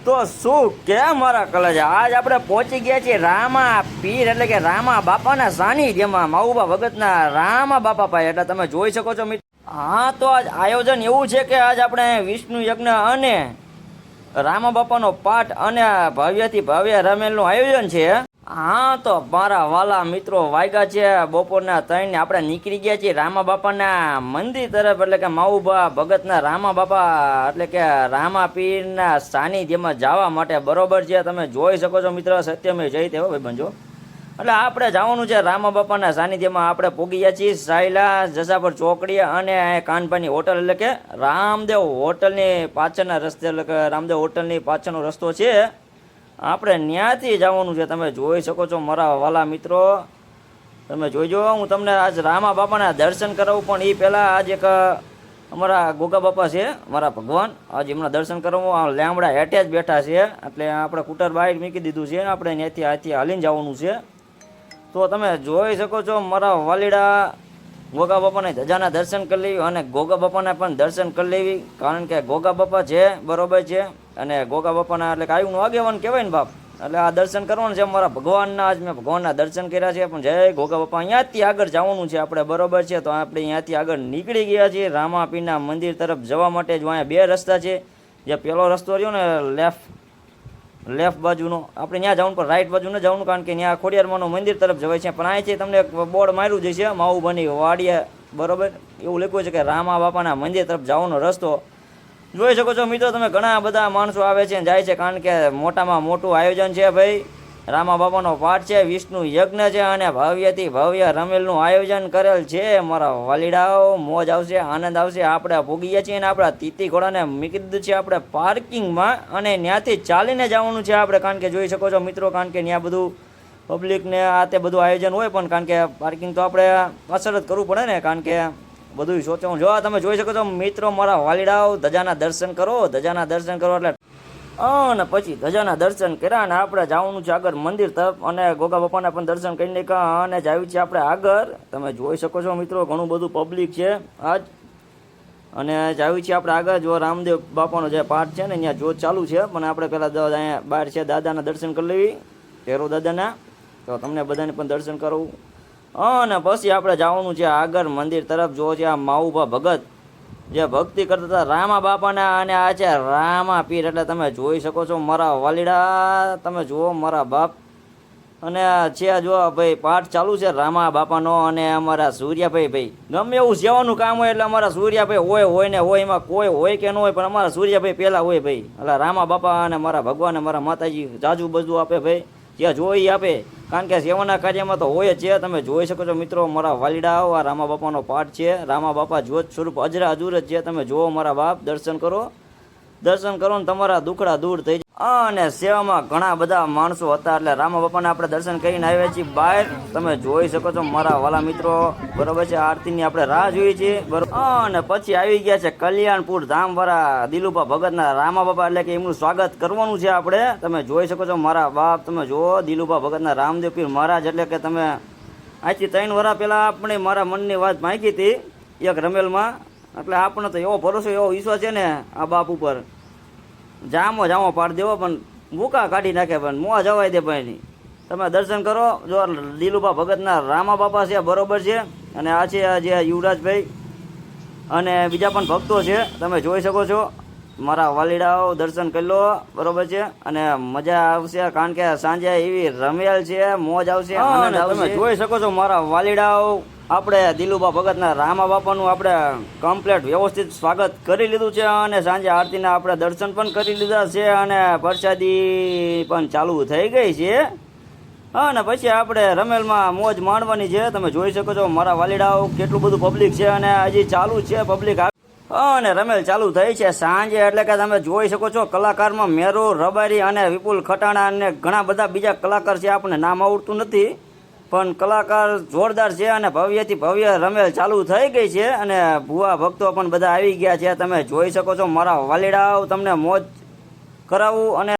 તો શું કે મારા કલેજ આજ આપણે પહોંચી ગયા છીએ રામા પીર એટલે કે રામા બાપાના સાનિધ્યમાં માઉબા ભગતના રામા બાપા પાસે. એટલે તમે જોઈ શકો છો મિત્રો. હા, તો આજ આયોજન એવું છે કે આજ આપણે વિષ્ણુ યજ્ઞ અને રામા બાપાનો પાઠ અને ભવ્યથી ભવ્ય રમેલનું આયોજન છે. હા, તો મારા વાલા મિત્રો વાગ્યા છે બપોરના 3 આપણે નીકળી ગયા છીએ રામા બાપાના મંદિર તરફ. એટલે કે માઉબા ભગતના રામા બાપા એટલે કે રામા પીરના સાનિધ્યમાં જવા માટે. બરોબર છે, તમે જોઈ શકો છો મિત્રો. સત્યમે જઈ તેવો ભાઈ બંજો. એટલે આપણે જવાનું છે રામા બાપાના સાનિધ્યમાં. આપણે પોગી ગયા છીએ સાયલા જસાપર ચોકડી અને કાનભાની હોટલ એટલે કે રામદેવ હોટલની પાછળના રસ્તે એટલે કે રામદેવ હોટલની પાછળનો રસ્તો છે. આપણે ત્યાંથી જવાનું છે. તમે જોઈ શકો છો મારા વાલા મિત્રો. તમે જોઈજો, હું તમને આજ રામા બાપાના દર્શન કરાવું. પણ એ પહેલાં આજ એક અમારા ગોગા બાપા છે મારા ભગવાન. આજ એમના દર્શન કરાવવું. લેમડા હેઠે જ બેઠા છે એટલે આપણે કુટર બાઇક મૂકી દીધું છે. આપણે ત્યાંથી હાલીને જવાનું છે. તો તમે જોઈ શકો છો મારા વાલીડા ગોગા બાપાને ધજાના દર્શન કરી લેવી અને ગોગા બાપાના પણ દર્શન કરી લેવી. કારણ કે ગોગા બાપા છે બરોબર છે અને ગોગા બાપાના એટલે કાયુનું આગેવાન કહેવાય ને બાપ. એટલે આ દર્શન કરવાનું છે મારા ભગવાનના. આજ મેં ભગવાનના દર્શન કર્યા છે. પણ જય ગોગા બાપા. અહીંયાથી આગળ જવાનું છે આપણે. બરોબર છે, તો આપણે અહીંયાથી આગળ નીકળી ગયા છીએ રામાપીરના મંદિર તરફ જવા માટે. જો અહીંયા 2 રસ્તા છે. જે પહેલો રસ્તો રહ્યો ને લેફ્ટ બાજુનો, આપણે ત્યાં જવાનું પણ રાઈટ બાજુ ન જવાનું. કારણ કે ત્યાં ખોડિયારમાંનું મંદિર તરફ જવાય છે. પણ અહીંથી તમને એક બોર્ડ માર્યું જ છે માઉબાની વાડિયા. બરોબર, એવું લખ્યું છે કે રામા બાપાના મંદિર તરફ જવાનો રસ્તો. જોઈ શકો છો મિત્રો તમે, ઘણા બધા માણસો આવે છે જાય છે. કારણ કે મોટામાં મોટું આયોજન છે ભાઈ. રામા બાપાનો પાઠ છે, વિષ્ણુ યજ્ઞ છે અને ભવ્યથી ભવ્ય રમેલનું આયોજન કરેલ છે. મારા વાલીડાઓ મોજ આવશે, આનંદ આવશે. આપણે ભોગીએ છીએ અને આપણા તીતી ઘોડાને મૂકી દીધું છે આપણે પાર્કિંગમાં અને ત્યાંથી ચાલીને જવાનું છે આપણે. કારણ કે જોઈ શકો છો મિત્રો, કારણ કે ત્યાં બધું પબ્લિકને આ તે બધું આયોજન હોય. પણ કારણ કે પાર્કિંગ તો આપણે અસર જ કરવું પડે ને. કારણ કે બધું સોચવું. જો તમે જોઈ શકો છો મિત્રો મારા વાલીડાઓ, ધજાના દર્શન કરો. ધજાના દર્શન કરો એટલે અને પછી ધજાના દર્શન કર્યા અને આપણે જવાનું છે આગળ મંદિર તરફ. અને ગોગા બાપાના પણ દર્શન કરી નાખ્યા અને જાવી છે આપણે આગળ. તમે જોઈ શકો છો મિત્રો, ઘણું બધું પબ્લિક છે આજ. અને જાવી છે આપણે આગળ. જો રામદેવ બાપાનો જે પાઠ છે ને ત્યાં જોત ચાલુ છે. પણ આપણે પહેલાં અહીંયા બહાર છે દાદાના દર્શન કરી લેવી, ટેરો દાદાના. તો તમને બધાને પણ દર્શન કરવું અને પછી આપણે જવાનું છે આગળ મંદિર તરફ. જો છે આ માઉબા ભગત જે ભક્તિ કરતા હતા રામા બાપાના. અને આ છે રામા પીર. એટલે તમે જોઈ શકો છો મારા વાલીડા. તમે જુઓ મારા બાપ. અને છે જો ભાઈ પાઠ ચાલુ છે રામા બાપાનો. અને અમારા સૂર્યાભાઈ ગમે એવું સેવાનું કામ હોય એટલે અમારા સૂર્યાભાઈ હોય ને હોય. એમાં કોઈ હોય કે ન હોય પણ અમારા સૂર્યાભાઈ પહેલાં હોય ભાઈ. એટલે રામા બાપા અને મારા ભગવાન અને મારા માતાજી જાજુ બધું આપે ભાઈ. જે જોઈ આપે. કારણ કે સેવાના કાર્યમાં તો હોય જ છે. તમે જોઈ શકો છો મિત્રો મારા વાલીડાઓ, આ રામા બાપાનો પાઠ છે. રામા બાપા જ્યોત સ્વરૂપ અજરા અજુર જ છે. તમે જુઓ મારા બાપ, દર્શન કરો. દર્શન કરો ને તમારા દુખડા દૂર થઈ જાય. અને સેવામાં ઘણા બધા માણસો હતા. એટલે રામા બાપાને આપણે દર્શન કરીને આવ્યા છીએ બહાર. તમે જોઈ શકો છો મારા વાલા મિત્રો. બરોબર છે, આરતીની આપણે રાહ જોઈએ છીએ. બરોબર. અને પછી આવી ગયા છે કલ્યાણપુર ધામવાળા દિલુભા ભગતના રામા બાપા. એટલે કે એમનું સ્વાગત કરવાનું છે આપણે. તમે જોઈ શકો છો મારા બાપ. તમે જુઓ દિલુભા ભગતના રામદેવ પીર મહારાજ. એટલે કે તમે આજથી 3 વર્ષ પહેલાં આપણે મારા મનની વાત માંગી હતી એક રમેલમાં. એટલે આપણને તો એવો ભરોસો એવો વિશ્વાસ છે ને આ બાપ ઉપર. જામો પાડી દેવો પણ ભૂકા કાઢી નાખે. પણ મોં જવાય દે ભાઈ. તમે દર્શન કરો. જો દિલુભા ભગતના રામા બાપા છે બરોબર છે. અને આ છે જે યુવરાજભાઈ અને બીજા પણ ભક્તો છે. તમે જોઈ શકો છો મારા વાલીડાઓ, દર્શન કરી લો. બરોબર છે અને મજા આવશે. કારણ કે સાંજે એવી રમેલ છે, મોજ આવશે, આનંદ આવશે. તમે જોઈ શકો છો મારા વાલીડાઓ, આપણે દિલુભા ભગતના રામા બાપાનું આપણે કમ્પ્લેટ વ્યવસ્થિત સ્વાગત કરી લીધું છે. અને સાંજે આરતીના આપણે દર્શન પણ કરી લીધા છે. અને પ્રસાદી પણ ચાલુ થઈ ગઈ છે. અને પછી આપણે રમેલમાં મોજ માણવાની છે. તમે જોઈ શકો છો મારા વાલીડાઓ કેટલું બધું પબ્લિક છે. અને હજી ચાલુ છે પબ્લિક. અને રમેલ ચાલુ થઈ છે સાંજે. એટલે કે તમે જોઈ શકો છો કલાકારમાં મેરુ રબારી અને વિપુલ ખટાણા અને ઘણા બધા બીજા કલાકાર છે. આપણને નામ આવડતું નથી પણ કલાકાર જોરદાર છે. અને ભવ્યથી ભવ્ય રમેલ ચાલુ થઈ ગઈ છે. અને ભુવા ભક્તો પણ બધા આવી ગયા છે. તમે જોઈ શકો છો મારા વાલીડાઓ, તમને મોજ કરાવું અને